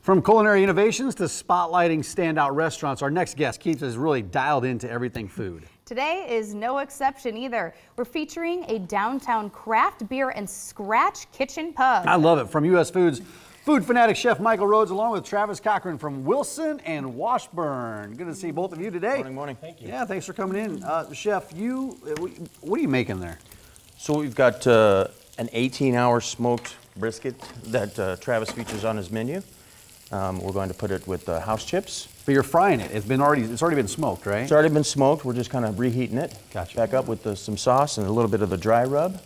From culinary innovations to spotlighting standout restaurants, our next guest keeps us really dialed into everything food. Today is no exception either. We're featuring a downtown craft beer and scratch kitchen pub. I love it. From U.S. Foods, Food Fanatic Chef Michael Rhoades, along with Travis Cochran from Wilson and Washburn. Good to see both of you today. Morning, morning. Thank you. Yeah, thanks for coming in. Chef, what are you making there? So we've got an 18-hour smoked brisket that Travis features on his menu. We're going to put it with house chips. But you're frying it. It's already been smoked, right? It's already been smoked. We're just kind of reheating it. Gotcha. Back up with some sauce and a little bit of the dry rub.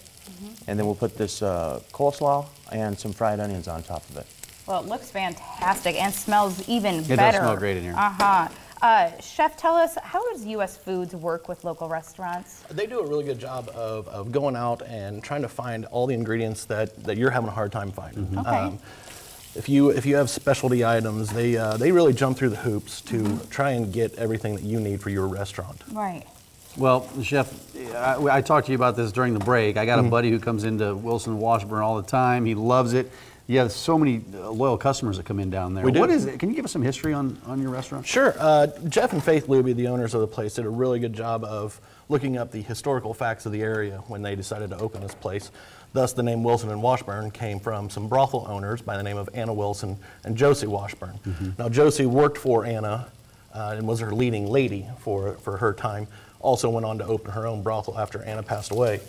And then we'll put this coleslaw and some fried onions on top of it. Well, it looks fantastic and smells even better. It does smell great in here. Chef, tell us, how does U.S. Foods work with local restaurants? They do a really good job of going out and trying to find all the ingredients that you're having a hard time finding. Okay. If you have specialty items, they really jump through the hoops to try and get everything that you need for your restaurant. Right. Well, Chef, I talked to you about this during the break. I got a buddy who comes into Wilson Washburn all the time. He loves it. You have so many loyal customers that come in down there. We do. What is it? Can you give us some history on your restaurant? Sure. Jeff and Faith Luby, the owners of the place, did a really good job of looking up the historical facts of the area when they decided to open this place. Thus, the name Wilson and Washburn came from some brothel owners by the name of Anna Wilson and Josie Washburn. Now, Josie worked for Anna and was her leading lady for her time. Also went on to open her own brothel after Anna passed away.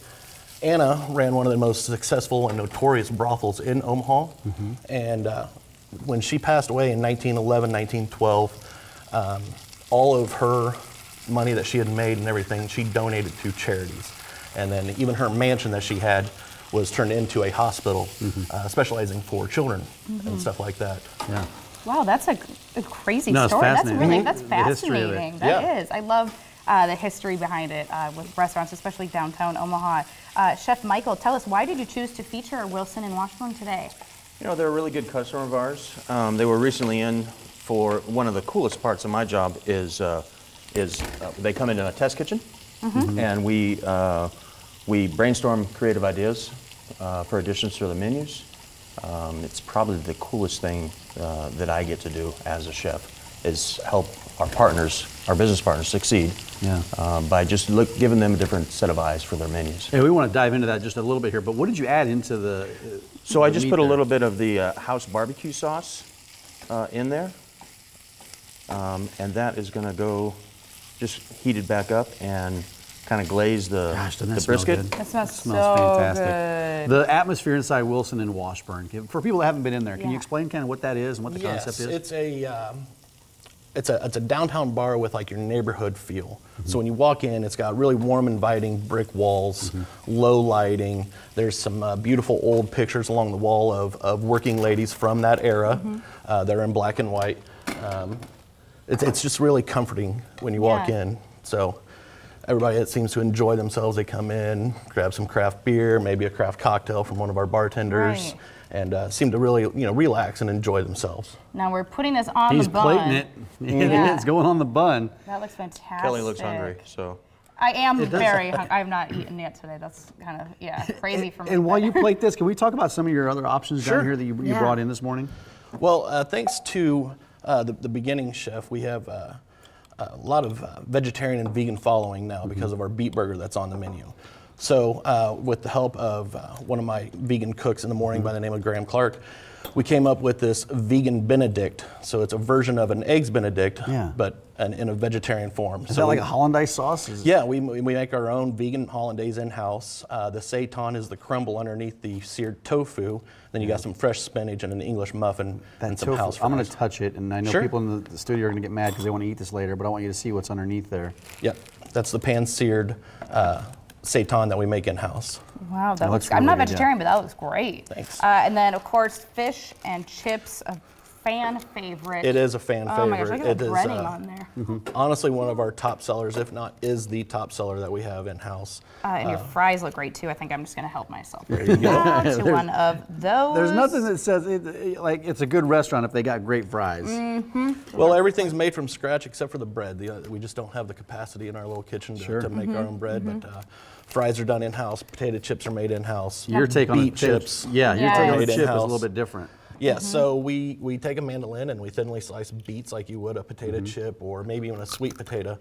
Anna ran one of the most successful and notorious brothels in Omaha. And when she passed away in 1911, 1912, all of her money that she had made and everything, she donated to charities. And then even her mansion that she had was turned into a hospital specializing for children and stuff like that. Yeah. Wow, that's a crazy No, story. it's fascinating. That's The history of it. fascinating. That is. I love the history behind it with restaurants, especially downtown Omaha. Chef Michael, tell us, why did you choose to feature Wilson and Washburn today? You know, they're a really good customer of ours. They were recently in for one of the coolest parts of my job is they come into a test kitchen and we brainstorm creative ideas for additions to the menus. It's probably the coolest thing that I get to do as a chef is help our partners, our business partners, succeed by just giving them a different set of eyes for their menus. Hey, we want to dive into that just a little bit here, but what did you add into the So I just put a little bit of the house barbecue sauce in there, and that is going to go just heated back up and kind of glaze the brisket. That smells so fantastic. good. The atmosphere inside Wilson and Washburn. For people that haven't been in there, can you explain kind of what that is and what the concept is? It's a downtown bar with like your neighborhood feel. So when you walk in, it's got really warm, inviting brick walls, low lighting. There's some beautiful old pictures along the wall of working ladies from that era. They're in black and white. It's just really comforting when you walk in. So everybody that seems to enjoy themselves, they come in, grab some craft beer, maybe a craft cocktail from one of our bartenders. And seem to really, relax and enjoy themselves. Now we're putting this on the He's bun. plating it. It's going on the bun. That looks fantastic. Kelly looks hungry, so. I am very hungry. I have not eaten yet today. That's kind of, crazy for me. And while you plate this, can we talk about some of your other options down here that you brought in this morning? Well, thanks to the beginning chef, we have a lot of vegetarian and vegan following now because of our beet burger that's on the menu. So with the help of one of my vegan cooks in the morning by the name of Graham Clark, we came up with this vegan Benedict. So it's a version of an eggs Benedict, but in a vegetarian form. Is that like a hollandaise sauce? Yeah, we make our own vegan hollandaise in-house. The seitan is the crumble underneath the seared tofu. Then you got some fresh spinach and an English muffin and some house fries. I'm going to touch it, and I know people in the studio are going to get mad because they want to eat this later, but I want you to see what's underneath there. Yep, that's the pan-seared seitan that we make in-house. Wow, that looks, I'm not vegetarian, but that looks great. Thanks. And then, of course, fish and chips, a fan favorite. It is a fan favorite. Oh my gosh, I got the breading on there. Honestly, one of our top sellers, if not is the top seller that we have in-house. And your fries look great too. I think I'm just going to help myself to one of those. There's nothing that says it's a good restaurant if they got great fries. Well, everything's made from scratch except for the bread. We just don't have the capacity in our little kitchen to make our own bread. But fries are done in-house. Potato chips are made in-house. Your take on beet chips. Yeah, your take on the chip is a in-house. little bit different. Yeah, so we take a mandolin and we thinly slice beets like you would a potato chip or maybe even a sweet potato.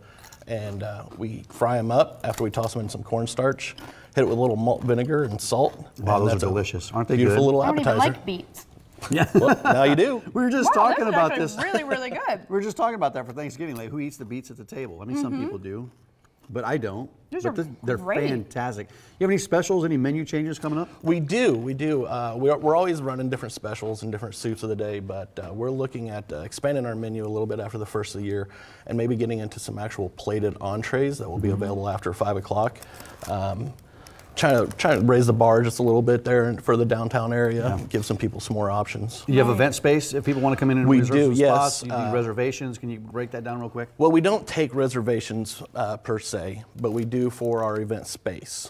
And we fry them up after we toss them in some cornstarch, hit it with a little malt vinegar and salt. Wow, and those are that's a delicious. Aren't they beautiful good? little I don't even appetizer. like beets. Yeah. Well, now you do. We were just Wow, talking this is about actually this. really, really good. We were just talking about that for Thanksgiving. Like, who eats the beets at the table? I mean, some people do, but I don't. These But are they're great. fantastic. You have any specials, any menu changes coming up? We do. We're always running different specials and different soups of the day, but we're looking at expanding our menu a little bit after the first of the year and maybe getting into some actual plated entrees that will be available after 5 o'clock. Trying to raise the bar just a little bit there for the downtown area, give some people some more options. You have event space if people want to come in and We reserve do, some yes. spots? You do reservations. Can you break that down real quick? Well, we don't take reservations per se, but we do for our event space.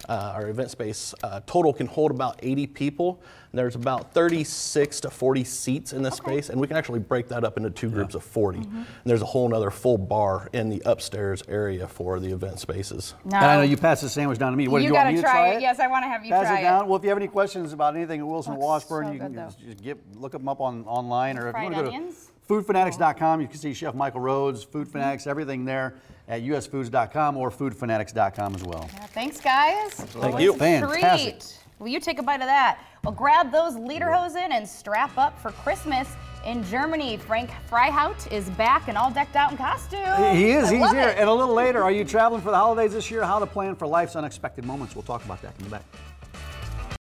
Our event space total can hold about 80 people. There's about 36 to 40 seats in this space, and we can actually break that up into two groups of 40. And there's a whole other full bar in the upstairs area for the event spaces. No. And I know you passed the sandwich down to me. What, You do you want gotta me to try try it. Yes, I want to have you Pass try it down. Well, if you have any questions about anything at Wilson Looks Washburn, so you can good, just look them up online, or if you Fried want to go onions? to foodfanatics.com, you can see Chef Michael Rhoades, Food Fanatics, everything there at usfoods.com or foodfanatics.com as well. Yeah, thanks, guys. Thank you. Fantastic. Treat. Will you take a bite of that? Well, grab those lederhosen and strap up for Christmas. In Germany, Frank Freihaut is back and all decked out in costume. He is. I He's love here. it. And a little later, are you traveling for the holidays this year? How to plan for life's unexpected moments. We'll talk about that in the back.